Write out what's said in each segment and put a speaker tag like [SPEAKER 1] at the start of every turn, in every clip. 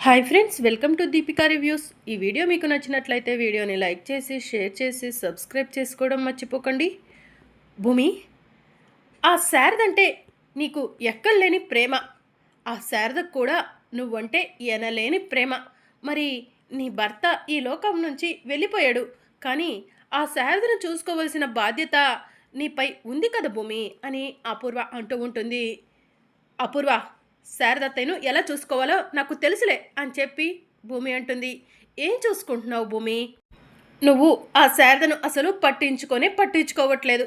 [SPEAKER 1] Hi friends, welcome to Deepika reviews. ఈ video మీకు నచ్చినట్లయితే వీడియోని లైక్ చేసి షేర్ చేసి సబ్స్క్రైబ్ చేసుకోవడం మర్చిపోకండి. భూమి, ఆ శారదంటే నీకు ఎక్కడలేని ప్రేమ. ఆ శారదకు కూడా నువ్వంటే ఎనలేని ప్రేమ. మరి నీ భర్త ఈ లోకం నుంచి వెళ్ళిపోయాడు, కానీ ఆ శారదను చూసుకోవలసిన బాధ్యత నీపై ఉంది కదా భూమి అని అపూర్వ అంటూ ఉంటుంది. అపూర్వ, శారదత్తయ్యను ఎలా చూసుకోవాలో నాకు తెలుసులే అని చెప్పి భూమి అంటుంది. ఏం చూసుకుంటున్నావు భూమి? నువ్వు ఆ శారదను అసలు పట్టించుకోవట్లేదు.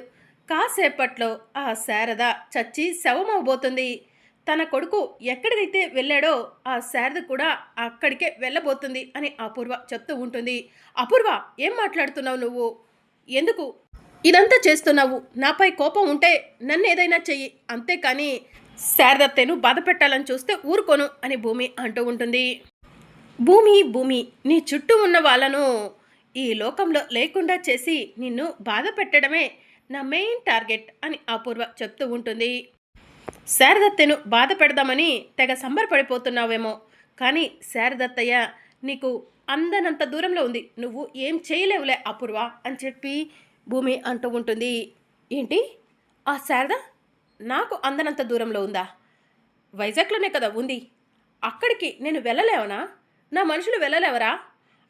[SPEAKER 1] కాసేపట్లో ఆ శారద చచ్చి శవమవబోతుంది. తన కొడుకు ఎక్కడికైతే వెళ్ళాడో ఆ శారద కూడా అక్కడికే వెళ్ళబోతుంది అని అపూర్వ చెప్తూ ఉంటుంది. అపూర్వ, ఏం మాట్లాడుతున్నావు నువ్వు? ఎందుకు ఇదంతా చేస్తున్నావు? నాపై కోపం ఉంటే నన్ను ఏదైనా చెయ్యి, అంతేకాని శారదత్తయ్యను బాధ పెట్టాలని చూస్తే ఊరుకోను అని భూమి అంటూ ఉంటుంది. భూమి, నీ చుట్టూ ఉన్న వాళ్ళను ఈ లోకంలో లేకుండా చేసి నిన్ను బాధ పెట్టడమే నా మెయిన్ టార్గెట్ అని అపూర్వ చెప్తూ ఉంటుంది. శారదత్తయ్యను బాధ పెడదామని తెగ సంబరపడిపోతున్నావేమో, కానీ శారదత్తయ్య నీకు అందనంత దూరంలో ఉంది. నువ్వు ఏం చేయలేవులే అపూర్వ అని చెప్పి భూమి అంటూ ఉంటుంది. ఏంటి? ఆ శారద నాకు అందనంత దూరంలో ఉందా? వైజాగ్లోనే కదా ఉంది. అక్కడికి నేను వెళ్ళలేవనా? నా మనుషులు వెళ్ళలేవరా?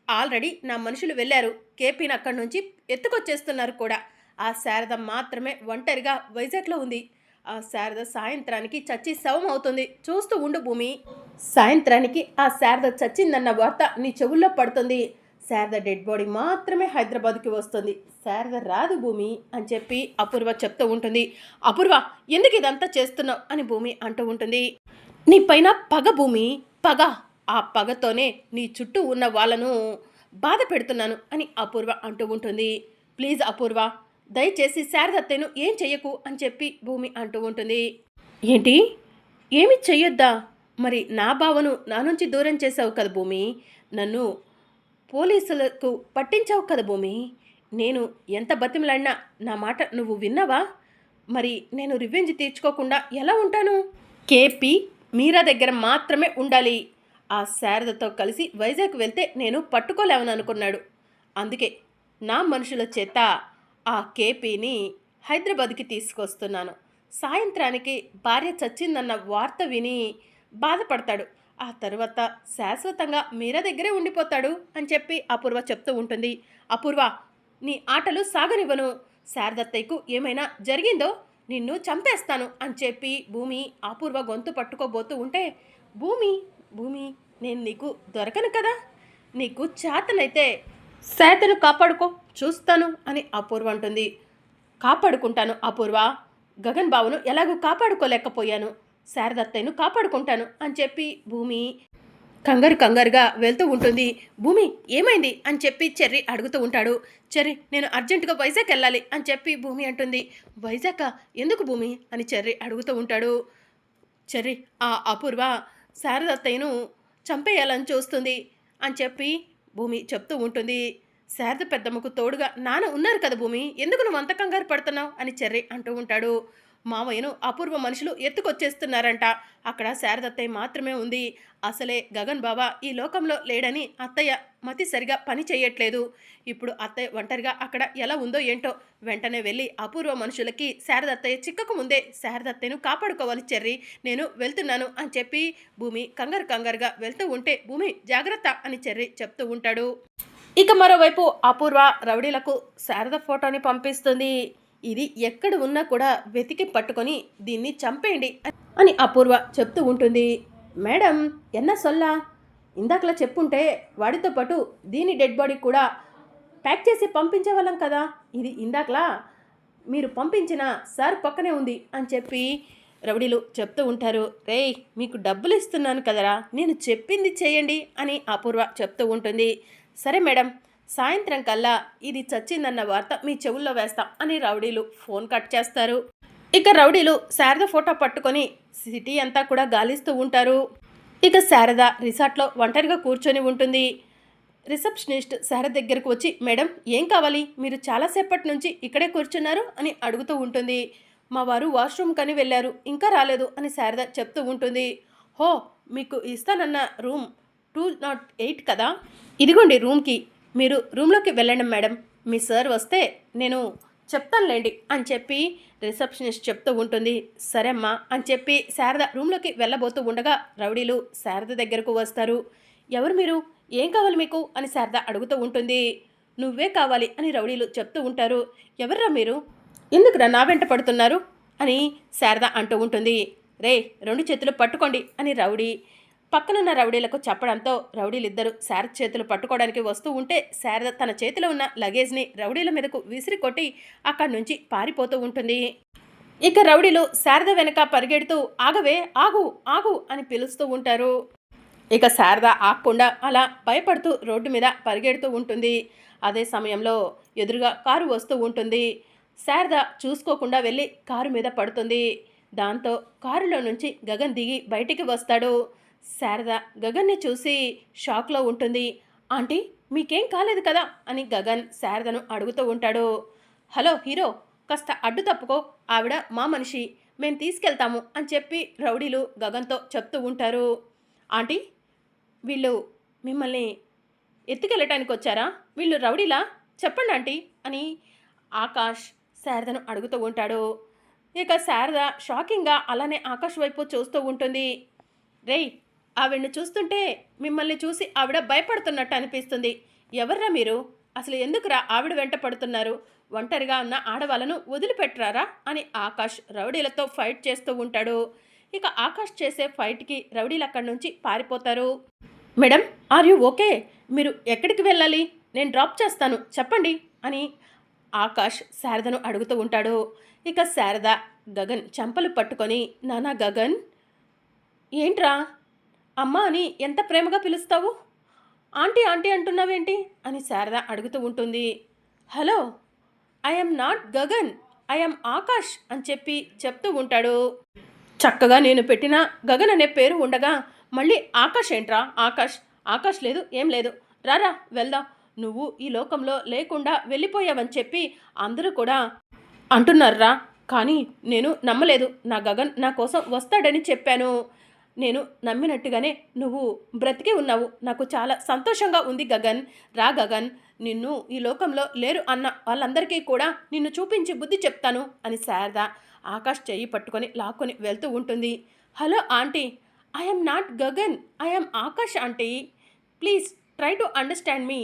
[SPEAKER 1] ఆల్రెడీ నా మనుషులు వెళ్ళారు. కేపీని అక్కడి నుంచి ఎత్తుకొచ్చేస్తున్నారు కూడా. ఆ శారద మాత్రమే ఒంటరిగా వైజాగ్లో ఉంది. ఆ శారద సాయంత్రానికి చచ్చి శవం అవుతుంది. చూస్తూ ఉండు భూమి. సాయంత్రానికి ఆ శారద చచ్చిందన్న వార్త నీ చెవుల్లో పడుతుంది. శారద డెడ్ బాడీ మాత్రమే హైదరాబాద్కి వస్తుంది. శారద రాదు భూమి అని చెప్పి అపూర్వ చెప్తూ ఉంటుంది. అపూర్వ, ఎందుకు ఇదంతా చేస్తున్నావు అని భూమి అంటూ ఉంటుంది. నీ పైన పగ భూమి, పగ. ఆ పగతోనే నీ చుట్టూ ఉన్న వాళ్ళను బాధ పెడుతున్నాను అని అపూర్వ అంటూ ఉంటుంది. ప్లీజ్ అపూర్వ, దయచేసి శారదత్తయ్యను ఏం చెయ్యకు అని చెప్పి భూమి అంటూ ఉంటుంది. ఏంటి? ఏమి చెయ్యొద్దా? మరి నా బావను నా నుంచి దూరం చేసావు కదా భూమి. నన్ను పోలీసులకు పట్టించావు కదా భూమి. నేను ఎంత బతిమలాడినా నా మాట నువ్వు విన్నావా? మరి నేను రివెంజ్ తీర్చుకోకుండా ఎలా ఉంటాను? కేపీ మీరా దగ్గర మాత్రమే ఉండాలి. ఆ శారదతో కలిసి వైజాగ్ వెళ్తే నేను పట్టుకోలేవని అనుకున్నాడు. అందుకే నా మనుషుల చేత ఆ కేపీని హైదరాబాద్కి తీసుకొస్తున్నాను. సాయంత్రానికి భార్య చచ్చిందన్న వార్త విని బాధపడతాడు. ఆ తర్వాత శాశ్వతంగా మీరా దగ్గరే ఉండిపోతాడు అని చెప్పి అపూర్వ చెప్తూ ఉంటుంది. అపూర్వ, నీ ఆటలు సాగనివ్వను. శారదత్తయ్యకు ఏమైనా జరిగిందో నిన్ను చంపేస్తాను అని చెప్పి భూమి అపూర్వ గొంతు పట్టుకోబోతూ ఉంటే, భూమి, నేను నీకు దొరకను కదా. నీకు చేతనైతే శారదను కాపాడుకో, చూస్తాను అని అపూర్వ అంటుంది. కాపాడుకుంటాను అపూర్వ. గగన్ బావును ఎలాగూ కాపాడుకోలేకపోయాను. శారదత్తయ్యను కాపాడుకుంటాను అని చెప్పి భూమి కంగారుగా వెళ్తూ ఉంటుంది. భూమి, ఏమైంది అని చెప్పి చెర్రీ అడుగుతూ ఉంటాడు. చెర్రీ, నేను అర్జెంటుగా వైజాగ్ వెళ్ళాలి అని చెప్పి భూమి అంటుంది. వైజాగ్ ఎందుకు భూమి అని చెర్రీ అడుగుతూ ఉంటాడు. చెర్రీ, ఆ అపూర్వ శారదత్తయ్యను చంపేయాలని చూస్తుంది అని చెప్పి భూమి చెప్తూ ఉంటుంది. శారద పెద్దమ్మకు తోడుగా నాన్న ఉన్నారు కదా భూమి, ఎందుకు నువ్వు అంత కంగారు పడుతున్నావు అని చెర్రీ అంటూ ఉంటాడు. మావయ్యను అపూర్వ మనుషులు ఎత్తుకొచ్చేస్తున్నారంట. అక్కడ శారదత్తయ్య మాత్రమే ఉంది. అసలే గగన్ బాబా ఈ లోకంలో లేడని అత్తయ్య మతి సరిగా పని చేయట్లేదు. ఇప్పుడు అత్తయ్య ఒంటరిగా అక్కడ ఎలా ఉందో ఏంటో. వెంటనే వెళ్ళి అపూర్వ మనుషులకి శారదత్తయ్య చిక్కకు ముందే శారదత్తయ్యను కాపాడుకోవాలి చెర్రీ, నేను వెళ్తున్నాను అని చెప్పి భూమి కంగారుగా వెళ్తూ ఉంటే, భూమి జాగ్రత్త అని చెర్రీ చెప్తూ ఉంటాడు. ఇక మరోవైపు అపూర్వ రౌడీలకు శారద ఫోటోని పంపిస్తుంది. ఇది ఎక్కడ ఉన్నా కూడా వెతికి పట్టుకొని దీన్ని చంపేయండి అని అపూర్వ చెప్తూ ఉంటుంది. మేడం, ఎన్న సొల్లా, ఇందాకలా చెప్పుంటే వాడితో పాటు దీని డెడ్ బాడీ కూడా ప్యాక్ చేసి పంపించేవాళ్ళం కదా. ఇది ఇందాకలా మీరు పంపించిన సార్ పక్కనే ఉంది అని చెప్పి రౌడీలు చెప్తూ ఉంటారు. రేయ్, మీకు డబ్బులు ఇస్తున్నాను కదరా, నేను చెప్పింది చేయండి అని అపూర్వ చెప్తూ ఉంటుంది. సరే మేడం, సాయంత్రం కల్లా ఇది చచ్చిందన్న వార్త మీ చెవుల్లో వేస్తాం అని రౌడీలు ఫోన్ కట్ చేస్తారు. ఇక రౌడీలు శారద ఫోటో పట్టుకొని సిటీ అంతా కూడా గాలిస్తూ ఉంటారు. ఇక శారద రిసార్ట్లో ఒంటరిగా కూర్చొని ఉంటుంది. రిసెప్షనిస్ట్ శారద దగ్గరకు వచ్చి, మేడం ఏం కావాలి, మీరు చాలాసేపటి నుంచి ఇక్కడే కూర్చున్నారు అని అడుగుతూ ఉంటుంది. మా వారు వాష్రూమ్ కని వెళ్ళారు, ఇంకా రాలేదు అని శారద చెప్తూ ఉంటుంది. హో, మీకు ఇస్తానన్న రూమ్ 208 కదా, ఇదిగోండి రూమ్కి, మీరు రూమ్లోకి వెళ్ళండి మేడం, మీ సార్ వస్తే నేను చెప్తానులేండి అని చెప్పి రిసెప్షనిస్ట్ చెప్తూ ఉంటుంది. సరే అమ్మా అని చెప్పి శారద రూమ్లోకి వెళ్ళబోతూ ఉండగా రౌడీలు శారద దగ్గరకు వస్తారు. ఎవరు మీరు, ఏం కావాలి మీకు అని శారద అడుగుతూ ఉంటుంది. నువ్వే కావాలి అని రౌడీలు చెప్తూ ఉంటారు. ఎవర్రా మీరు, ఎందుకురా నా వెంట పడుతున్నారు అని శారద అంటూ ఉంటుంది. రే, 2 చేతులు పట్టుకోండి అని రౌడీ పక్కనున్న రౌడీలకు చెప్పడంతో రౌడీలిద్దరూ శారద చేతులు పట్టుకోవడానికి వస్తూ ఉంటే శారద తన చేతిలో ఉన్న లగేజ్ని రౌడీల మీదకు విసిరి కొట్టి అక్కడి నుంచి పారిపోతూ ఉంటుంది. ఇక రౌడీలు శారద వెనక పరిగెడుతూ ఆగవే, ఆగు ఆగు అని పిలుస్తూ ఉంటారు. ఇక శారద ఆగకుండా అలా భయపడుతూ రోడ్డు మీద పరిగెడుతూ ఉంటుంది. అదే సమయంలో ఎదురుగా కారు వస్తూ ఉంటుంది. శారద చూసుకోకుండా వెళ్ళి కారు మీద పడుతుంది. దాంతో కారులో నుంచి గగన్ దిగి బయటికి వస్తాడు. శారద గగన్ని చూసి షాక్లో ఉంటుంది. ఆంటీ, మీకేం కాలేదు కదా అని గగన్ శారదను అడుగుతూ ఉంటాడు. హలో హీరో, కాస్త అడ్డు తప్పుకో, ఆవిడ మా మనిషి, మేము తీసుకెళ్తాము అని చెప్పి రౌడీలు గగన్తో చెప్తూ ఉంటారు. ఆంటీ, వీళ్ళు మిమ్మల్ని ఎత్తుకెళ్ళటానికి వచ్చారా, వీళ్ళు రౌడీలా, చెప్పండి ఆంటీ అని ఆకాష్ శారదను అడుగుతూ ఉంటాడు. ఇక శారద షాకింగ్గా అలానే ఆకాష్ వైపు చూస్తూ ఉంటుంది. రేయ్, ఆవిడ్ని చూస్తుంటే మిమ్మల్ని చూసి ఆవిడ భయపడుతున్నట్టు అనిపిస్తుంది. ఎవర్రా మీరు, అసలు ఎందుకురా ఆవిడ వెంట పడుతున్నారు, ఒంటరిగా ఉన్న ఆడవాళ్ళను వదిలిపెట్టరారా అని ఆకాష్ రౌడీలతో ఫైట్ చేస్తూ ఉంటాడు. ఇక ఆకాష్ చేసే ఫైట్కి రౌడీలు అక్కడి నుంచి పారిపోతారు. మేడం, ఆర్ యూ ఓకే, మీరు ఎక్కడికి వెళ్ళాలి, నేను డ్రాప్ చేస్తాను చెప్పండి అని ఆకాష్ శారదను అడుగుతూ ఉంటాడు. ఇక శారద గగన్ చెంపలు పట్టుకొని, నానా గగన్, ఏంట్రా అమ్మ అని ఎంత ప్రేమగా పిలుస్తావు, ఆంటీ ఆంటీ అంటున్నావేంటి అని శారద అడుగుతూ ఉంటుంది. Hello, I'm not Gagan, I'm Akash అని చెప్పి చెప్తూ ఉంటాడు. చక్కగా నేను పెట్టిన గగన్ అనే పేరు ఉండగా మళ్ళీ ఆకాష్ ఏంట్రా, ఆకాష్ ఆకాష్ లేదు ఏం లేదు, రారా వెళ్దాం, నువ్వు ఈ లోకంలో లేకుండా వెళ్ళిపోయావని చెప్పి అందరూ కూడా అంటున్నారా, కానీ నేను నమ్మలేదు. నా గగన్ నా కోసం వస్తాడని చెప్పాను, నేను నమ్మినట్టుగానే నువ్వు బ్రతికే ఉన్నావు, నాకు చాలా సంతోషంగా ఉంది గగన్. రా గగన్, నిన్ను ఈ లోకంలో లేరు అన్న వాళ్ళందరికీ కూడా నిన్ను చూపించి బుద్ధి చెప్తాను అని శారద ఆకాష్ చెయ్యి పట్టుకొని లాక్కొని వెళ్తూ ఉంటుంది. Hello aunty, I'm not Gagan, I'm Akash aunty, please try to understand me.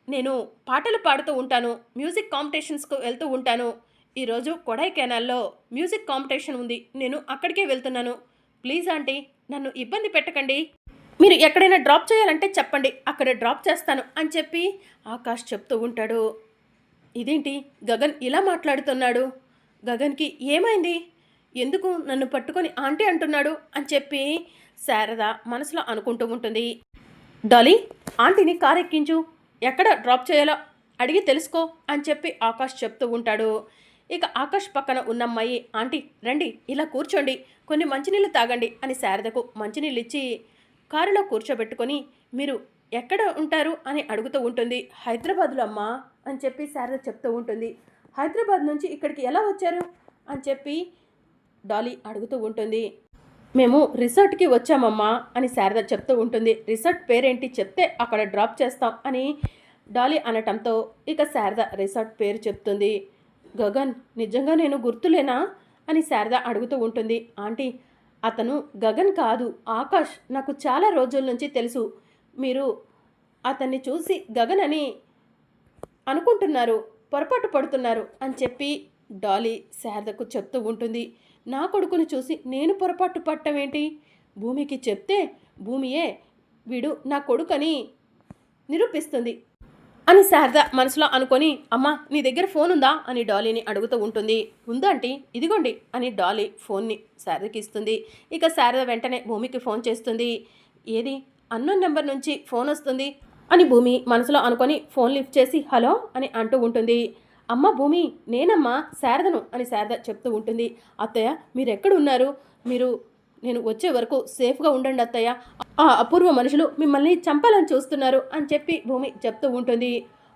[SPEAKER 1] నేను పాటలు పాడుతూ ఉంటాను, మ్యూజిక్ కాంపిటీషన్స్కు వెళ్తూ ఉంటాను. ఈరోజు కొడైకెనాల్లో మ్యూజిక్ కాంపిటీషన్ ఉంది, నేను అక్కడికే వెళ్తున్నాను. ప్లీజ్ ఆంటీ, నన్ను ఇబ్బంది పెట్టకండి, మీరు ఎక్కడైనా డ్రాప్ చేయాలంటే చెప్పండి, అక్కడ డ్రాప్ చేస్తాను అని చెప్పి ఆకాష్ చెప్తూ ఉంటాడు. ఇదేంటి గగన్ ఇలా మాట్లాడుతున్నాడు, గగన్కి ఏమైంది, ఎందుకు నన్ను పట్టుకొని ఆంటీ అంటున్నాడు అని చెప్పి శారద మనసులో అనుకుంటూ ఉంటుంది. డాలీ, ఆంటీని కారు ఎక్కించు, ఎక్కడ డ్రాప్ చేయాలో అడిగి తెలుసుకో అని చెప్పి ఆకాష్ చెప్తూ ఉంటాడు. ఇక ఆకాష్ పక్కన ఉన్న అమ్మాయి, ఆంటీ రండి ఇలా కూర్చోండి, కొన్ని మంచినీళ్ళు తాగండి అని శారదకు మంచినీళ్ళు ఇచ్చి కారులో కూర్చోబెట్టుకొని మీరు ఎక్కడ ఉంటారు అని అడుగుతూ ఉంటుంది. హైదరాబాద్లో అమ్మా అని చెప్పి శారద చెప్తూ ఉంటుంది. హైదరాబాద్ నుంచి ఇక్కడికి ఎలా వచ్చారు అని చెప్పి డాలీ అడుగుతూ ఉంటుంది. మేము రిసార్ట్కి వచ్చామమ్మా అని శారద చెప్తూ ఉంటుంది. రిసార్ట్ పేరేంటి చెప్తే అక్కడ డ్రాప్ చేస్తాం అని డాలీ అనటంతో ఇక శారద రిసార్ట్ పేరు చెప్తుంది. గగన్ నిజంగా నేను గుర్తులేనా అని శారద అడుగుతూ ఉంటుంది. ఆంటీ, అతను గగన్ కాదు, ఆకాష్, నాకు చాలా రోజుల నుంచి తెలుసు, మీరు అతన్ని చూసి గగన్ అని అనుకుంటున్నారు, పొరపాటు పడుతున్నారు అని చెప్పి డాలీ శారదకు చెప్తూ ఉంటుంది. నా కొడుకుని చూసి నేను పొరపాటు పట్టమేంటి, భూమికి చెప్తే భూమియే వీడు నా కొడుకని నిరూపిస్తుంది అని శారద మనసులో అనుకొని, అమ్మ నీ దగ్గర ఫోన్ ఉందా అని డాలీని అడుగుతూ ఉంటుంది. ఉందా ఆంటీ, ఇదిగోండి అని డాలీ ఫోన్ని శారదకి ఇస్తుంది. ఇక శారద వెంటనే భూమికి ఫోన్ చేస్తుంది. ఏది, అన్నోన్ నెంబర్ నుంచి ఫోన్ వస్తుంది అని భూమి మనసులో అనుకొని ఫోన్ లిఫ్ట్ చేసి హలో అని అంటూ ఉంటుంది. అమ్మ భూమి, నేనమ్మా శారదను అని శారద చెప్తూ ఉంటుంది. అత్తయ్య మీరు ఎక్కడున్నారు, నేను వచ్చే వరకు సేఫ్గా ఉండండి అత్తయ్య, ఆ అపూర్వ మనుషులు మిమ్మల్ని చంపాలని చూస్తున్నారు అని చెప్పి భూమి చెప్తూ ఉంటుంది.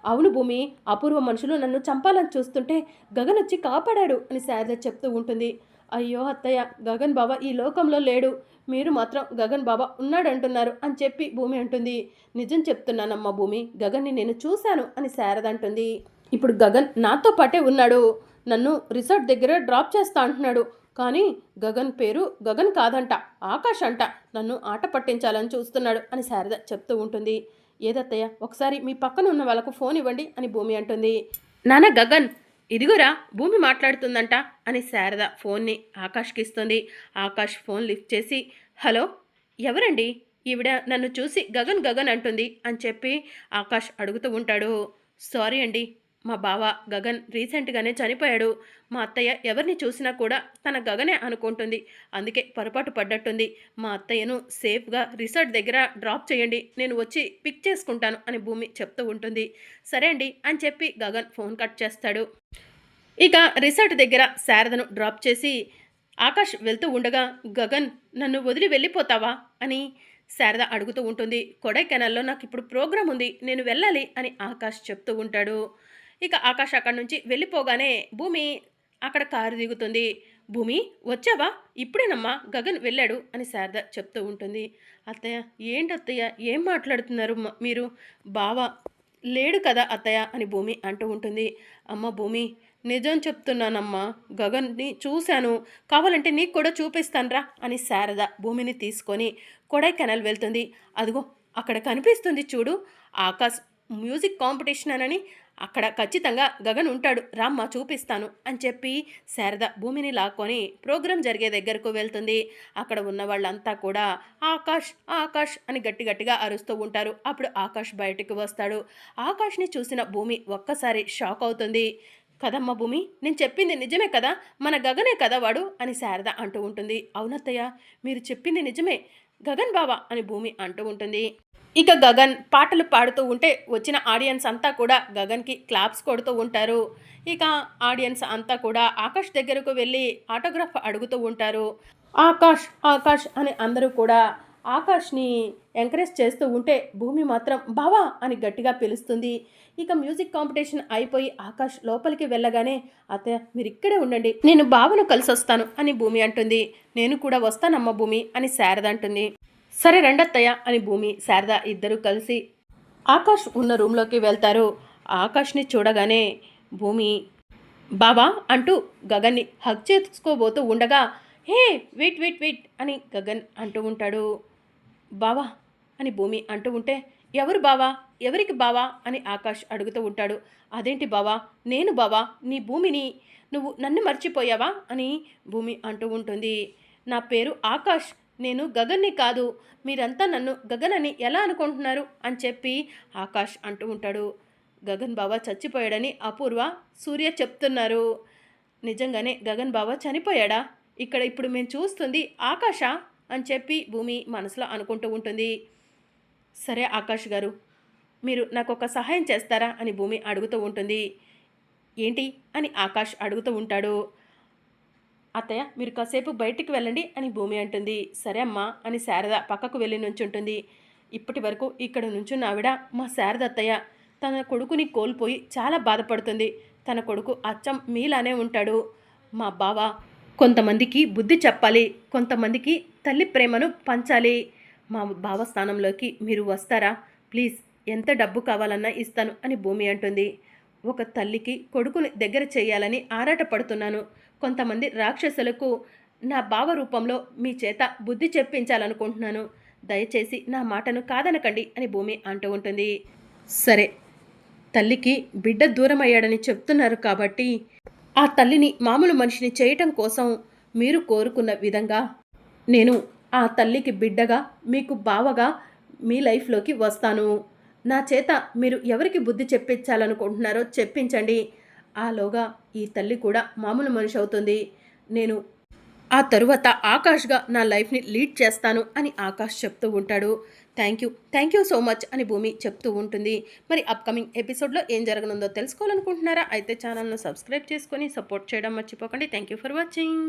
[SPEAKER 1] అవును భూమి, అపూర్వ మనుషులు నన్ను చంపాలని చూస్తుంటే గగన్ వచ్చి కాపాడాడు అని శారద చెప్తూ ఉంటుంది. అయ్యో అత్తయ్య, గగన్ బావ ఈ లోకంలో లేడు, మీరు మాత్రం గగన్ బాబా ఉన్నాడంటున్నారు అని చెప్పి భూమి అంటుంది. నిజం చెప్తున్నానమ్మా భూమి, గగన్ని నేను చూశాను అని శారద అంటుంది. ఇప్పుడు గగన్ నాతో పాటే ఉన్నాడు, నన్ను రిసార్ట్ దగ్గర డ్రాప్ చేస్తా అంటున్నాడు. కానీ గగన్ పేరు గగన్ కాదంట, ఆకాష్ అంట. నన్ను ఆట పట్టించాలని చూస్తున్నాడు అని శారద చెప్తూ ఉంటుంది. ఏదత్తయ్య, ఒకసారి మీ పక్కన ఉన్న వాళ్ళకు ఫోన్ ఇవ్వండి అని భూమి అంటుంది. నాన్న గగన్, ఇదిగురా భూమి మాట్లాడుతుందంట అని శారద ఫోన్ని ఆకాష్కి ఇస్తుంది. ఆకాష్ ఫోన్ లిఫ్ట్ చేసి, హలో, ఎవరండి? ఈవిడ నన్ను చూసి గగన్ గగన్ అంటుంది అని చెప్పి ఆకాష్ అడుగుతూ ఉంటాడు. సారీ అండి, మా బావ గగన్ రీసెంట్గానే చనిపోయాడు. మా అత్తయ్య ఎవరిని చూసినా కూడా తన గగనే అనుకుంటుంది, అందుకే పొరపాటు పడ్డట్టుంది. మా అత్తయ్యను సేఫ్గా రిసార్ట్ దగ్గర డ్రాప్ చేయండి, నేను వచ్చి పిక్ చేసుకుంటాను అని భూమి చెప్తూ ఉంటుంది. సరే అండి అని చెప్పి గగన్ ఫోన్ కట్ చేస్తాడు. ఇక రిసార్ట్ దగ్గర శారదను డ్రాప్ చేసి ఆకాష్ వెళ్తూ ఉండగా, గగన్ నన్ను వదిలి వెళ్ళిపోతావా అని శారద అడుగుతూ ఉంటుంది. కొడైకెనాల్లో నాకు ఇప్పుడు ప్రోగ్రాం ఉంది, నేను వెళ్ళాలి అని ఆకాష్ చెప్తూ ఉంటాడు. ఇక ఆకాష్ అక్కడి నుంచి వెళ్ళిపోగానే భూమి అక్కడ కారు దిగుతుంది. భూమి వచ్చావా? ఇప్పుడేనమ్మా గగన్ వెళ్ళాడు అని శారద చెప్తూ ఉంటుంది. అత్తయ్య, ఏంటత్తయ్య ఏం మాట్లాడుతున్నారు మీరు? బావ లేడు కదా అత్తయ్య అని భూమి అంటూ ఉంటుంది. అమ్మ భూమి, నిజం చెప్తున్నానమ్మా, గగన్ని చూశాను, కావాలంటే నీకు కూడా చూపిస్తాన్రా అని శారద భూమిని తీసుకొని కొడైకెనాల్ వెళ్తుంది. అదిగో అక్కడ కనిపిస్తుంది చూడు, ఆకాష్ మ్యూజిక్ కాంపిటీషన్ అని, అక్కడ ఖచ్చితంగా గగన్ ఉంటాడు, రామ్మ చూపిస్తాను అని చెప్పి శారద భూమిని లాక్కొని ప్రోగ్రాం జరిగే దగ్గరకు వెళ్తుంది. అక్కడ ఉన్న వాళ్ళంతా కూడా ఆకాష్ ఆకాష్ అని గట్టి గట్టిగా అరుస్తూ ఉంటారు. అప్పుడు ఆకాష్ బయటికి వస్తాడు. ఆకాష్ని చూసిన భూమి ఒక్కసారి షాక్ అవుతుంది. కదమ్మ భూమి, నేను చెప్పింది నిజమే కదా, మన గగనే కదా వాడు అని శారద అంటూ ఉంటుంది. అవునత్తయ్య, మీరు చెప్పింది నిజమే, గగన్ బావా అని భూమి అంటూ ఉంటుంది. ఇక గగన్ పాటలు పాడుతూ ఉంటే వచ్చిన ఆడియన్స్ అంతా కూడా గగన్కి క్లాప్స్ కొడుతూ ఉంటారు. ఇక ఆడియన్స్ అంతా కూడా ఆకాష్ దగ్గరకు వెళ్ళి ఆటోగ్రాఫ్ అడుగుతూ ఉంటారు. ఆకాష్ ఆకాష్ అని అందరూ కూడా ఆకాష్ని ఎంకరేజ్ చేస్తూ ఉంటే భూమి మాత్రం బావా అని గట్టిగా పిలుస్తుంది. ఇక మ్యూజిక్ కాంపిటీషన్ అయిపోయి ఆకాష్ లోపలికి వెళ్ళగానే, అత్తయ్య మీరు ఇక్కడే ఉండండి, నేను బావను కలిసి వస్తాను అని భూమి అంటుంది. నేను కూడా వస్తానమ్మ భూమి అని శారద అంటుంది. సరే రండత్తయ్య అని భూమి శారద ఇద్దరూ కలిసి ఆకాష్ ఉన్న రూమ్లోకి వెళ్తారు. ఆకాష్ని చూడగానే భూమి బావా అంటూ గగన్ని హగ్ చేసుకోబోతూ ఉండగా, హే వెయిట్ వెయిట్ వెయిట్ అని గగన్ అంటూ ఉంటాడు. బావా అని భూమి అంటూ ఉంటే, ఎవరు బావా, ఎవరికి బావా అని ఆకాష్ అడుగుతూ ఉంటాడు. అదేంటి బావా, నేను బావా నీ భూమిని, నువ్వు నన్ను మర్చిపోయావా అని భూమి అంటూ ఉంటుంది. నా పేరు ఆకాష్, నేను గగన్ని కాదు, మీరంతా నన్ను గగన్ అని ఎలా అనుకుంటున్నారు అని చెప్పి ఆకాష్ అంటూ ఉంటాడు. గగన్ బావ చచ్చిపోయాడని అపూర్వ సూర్య చెప్తున్నారు. నిజంగానే గగన్ బావ చనిపోయాడా? ఇక్కడ ఇప్పుడు మేము చూస్తుంది ఆకాష అని చెప్పి భూమి మనసులో అనుకుంటూ ఉంటుంది. సరే ఆకాష్ గారు, మీరు నాకు ఒక సహాయం చేస్తారా అని భూమి అడుగుతూ ఉంటుంది. ఏంటి అని ఆకాష్ అడుగుతూ ఉంటాడు. అత్తయ్య మీరు కాసేపు బయటికి వెళ్ళండి అని భూమి అంటుంది. సరే అమ్మా అని శారద పక్కకు వెళ్ళి నుంచుంటుంది. ఇప్పటి వరకు ఇక్కడ నుంచున్న ఆవిడ మా శారద అత్తయ్య. తన కొడుకుని కోల్పోయి చాలా బాధపడుతుంది. తన కొడుకు అచ్చం మీలానే ఉంటాడు. మా బావ కొంతమందికి బుద్ధి చెప్పాలి, కొంతమందికి తల్లి ప్రేమను పంచాలి. మా బావ స్థానంలోకి మీరు వస్తారా? ప్లీజ్, ఎంత డబ్బు కావాలన్నా ఇస్తాను అని భూమి అంటుంది. ఒక తల్లికి కొడుకుని దగ్గర చేయాలని ఆరాటపడుతున్నాను. కొంతమంది రాక్షసులకు నా భావ రూపంలో మీ చేత బుద్ధి చెప్పించాలనుకుంటున్నాను. దయచేసి నా మాటను కాదనకండి అని భూమి అంటూ ఉంటుంది. సరే, తల్లికి బిడ్డ దూరం అయ్యాడని చెప్తున్నారు కాబట్టి ఆ తల్లిని మామూలు మనిషిని చేయటం కోసం మీరు కోరుకున్న విధంగా నేను ఆ తల్లికి బిడ్డగా మీకు బావగా మీ లైఫ్లోకి వస్తాను. నా చేత మీరు ఎవరికి బుద్ధి చెప్పించాలనుకుంటున్నారో చెప్పించండి. ఆలోగా ఈ తల్లి కూడా మామూలు మనిషి అవుతుంది. నేను ఆ తరువాత ఆకాష్గా నా లైఫ్ని లీడ్ చేస్తాను అని ఆకాష్ చెప్తూ ఉంటాడు. థ్యాంక్ యూ సో మచ్ అని భూమి చెప్తూ ఉంటుంది. మరి అప్కమింగ్ ఎపిసోడ్లో ఏం జరగనుందో తెలుసుకోవాలనుకుంటున్నారా? అయితే ఛానల్ను సబ్స్క్రైబ్ చేసుకొని సపోర్ట్ చేయడం మర్చిపోకండి. Thank you for watching.